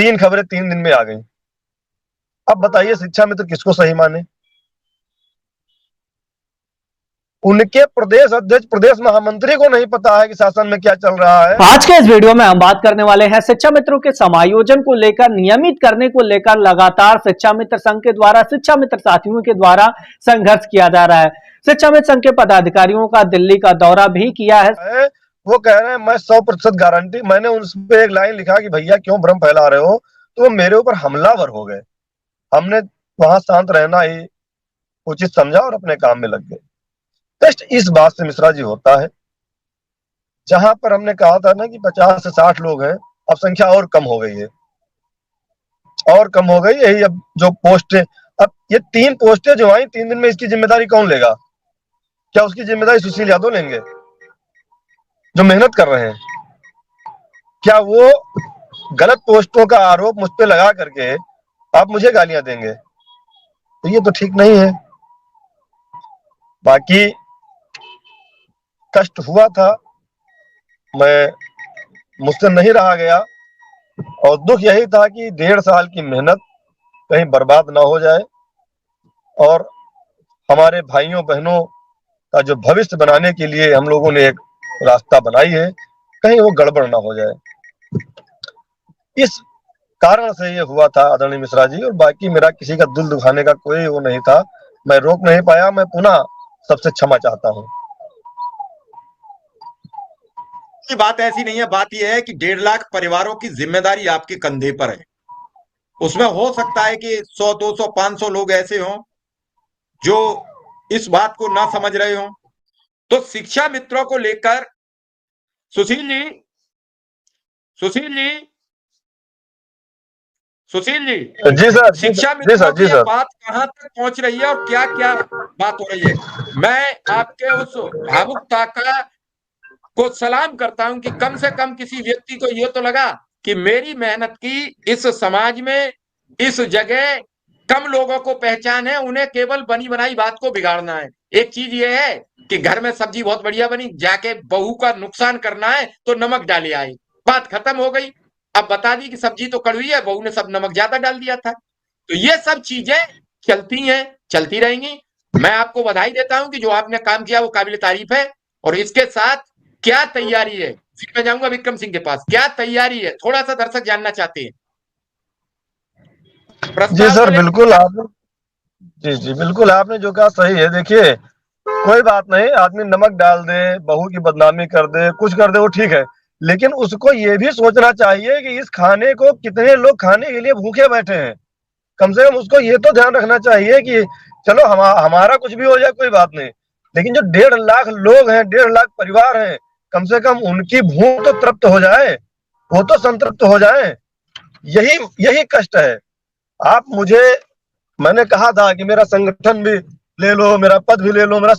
3 खबरें 3 दिन में आ गई। अब बताइए शिक्षा मित्र किसको सही माने? उनके प्रदेश अध्यक्ष, प्रदेश महामंत्री को नहीं पता है कि शासन में क्या चल रहा है। आज के इस वीडियो में हम बात करने वाले हैं शिक्षा मित्रों के समायोजन को लेकर, नियमित करने को लेकर लगातार शिक्षा मित्र संघ के द्वारा, शिक्षा मित्र साथियों के द्वारा संघर्ष किया जा रहा है। शिक्षा मित्र संघ के पदाधिकारियों का दिल्ली का दौरा भी किया है। वो कह रहे हैं मैं 100% गारंटी। मैंने उस पे एक लाइन लिखा कि भैया क्यों भ्रम फैला रहे हो, तो वो मेरे ऊपर हमलावर हो गए। हमने वहां शांत रहना ही उचित समझा और अपने काम में लग गए। टेस्ट इस बात से मिश्रा जी होता है, जहां पर हमने कहा था ना कि 50 से 60 लोग हैं, अब संख्या और कम हो गई है, और कम हो गई। यही अब जो पोस्ट, अब ये 3 पोस्टें जो आई 3 दिन में, इसकी जिम्मेदारी कौन लेगा? क्या उसकी जिम्मेदारी सुशील यादव लेंगे जो मेहनत कर रहे हैं? क्या वो गलत पोस्टों का आरोप मुझ पे लगा करके आप मुझे गालियां देंगे? तो ये तो ठीक नहीं है। बाकी कष्ट हुआ था, मैं मुझसे नहीं रहा गया, और दुख यही था कि 1.5 साल की मेहनत कहीं बर्बाद ना हो जाए, और हमारे भाइयों बहनों का जो भविष्य बनाने के लिए हम लोगों ने एक रास्ता बनाई है, कहीं वो गड़बड़ ना हो जाए। इस कारण से ये हुआ था आदरणीय मिश्रा जी, और बाकी मेरा किसी का दिल दुखाने का कोई वो नहीं था। मैं रोक नहीं पाया, मैं पुनः सबसे क्षमा चाहता हूँ। बात ऐसी नहीं है, बात यह है कि 1.5 लाख परिवारों की जिम्मेदारी आपके कंधे पर है। उसमें हो सकता है कि 100, 200, 500 लोग ऐसे हों जो इस बात को ना समझ रहे हों। तो शिक्षा मित्रों को लेकर सुशील जी, सुशील जी, सुशील जी, जी सर, शिक्षा जी सर, मित्रों जी की सर। बात कहां तक पहुंच रही है और क्या क्या बात हो रही है? मैं आपके उस भावुकता को सलाम करता हूं कि कम से कम किसी व्यक्ति को यह तो लगा कि मेरी मेहनत की इस समाज में, इस जगह कम लोगों को पहचान है, उन्हें केवल बनी बनाई बात को बिगाड़ना है। एक चीज यह है कि घर में सब्जी बहुत बढ़िया बनी, जाके बहू का नुकसान करना है तो नमक डाले आए, बात खत्म हो गई। अब बता दी कि सब्जी तो कड़वी है, बहू ने सब नमक ज्यादा डाल दिया था। तो ये सब चीजें चलती हैं, चलती रहेंगी। मैं आपको बधाई देता हूं कि जो आपने काम किया वो काबिल तारीफ है। और इसके साथ क्या तैयारी है, फिर मैं जाऊंगा विक्रम सिंह के पास, क्या तैयारी है थोड़ा सा दर्शक जानना चाहते हैं। जी प्रस्ताव सर, को बिल्कुल लेकर आपने, जी जी बिल्कुल आपने जो कहा सही है। देखिए, कोई बात नहीं, आदमी नमक डाल दे, बहू की बदनामी कर दे, कुछ कर दे, वो ठीक है, लेकिन उसको ये भी सोचना चाहिए कि इस खाने को कितने लोग खाने के लिए भूखे बैठे हैं। कम से कम उसको ये तो ध्यान रखना चाहिए कि चलो हमारा कुछ भी हो जाए कोई बात नहीं, लेकिन जो 1.5 लाख लोग हैं, 1.5 लाख परिवार हैं, कम से कम उनकी भूख तो तृप्त हो जाए, वो तो संतृप्त हो जाए। यही यही कष्ट है। आप मुझे, मैंने कहा था कि मेरा संगठन भी ले लो, मेरा पद भी ले लो, मेरा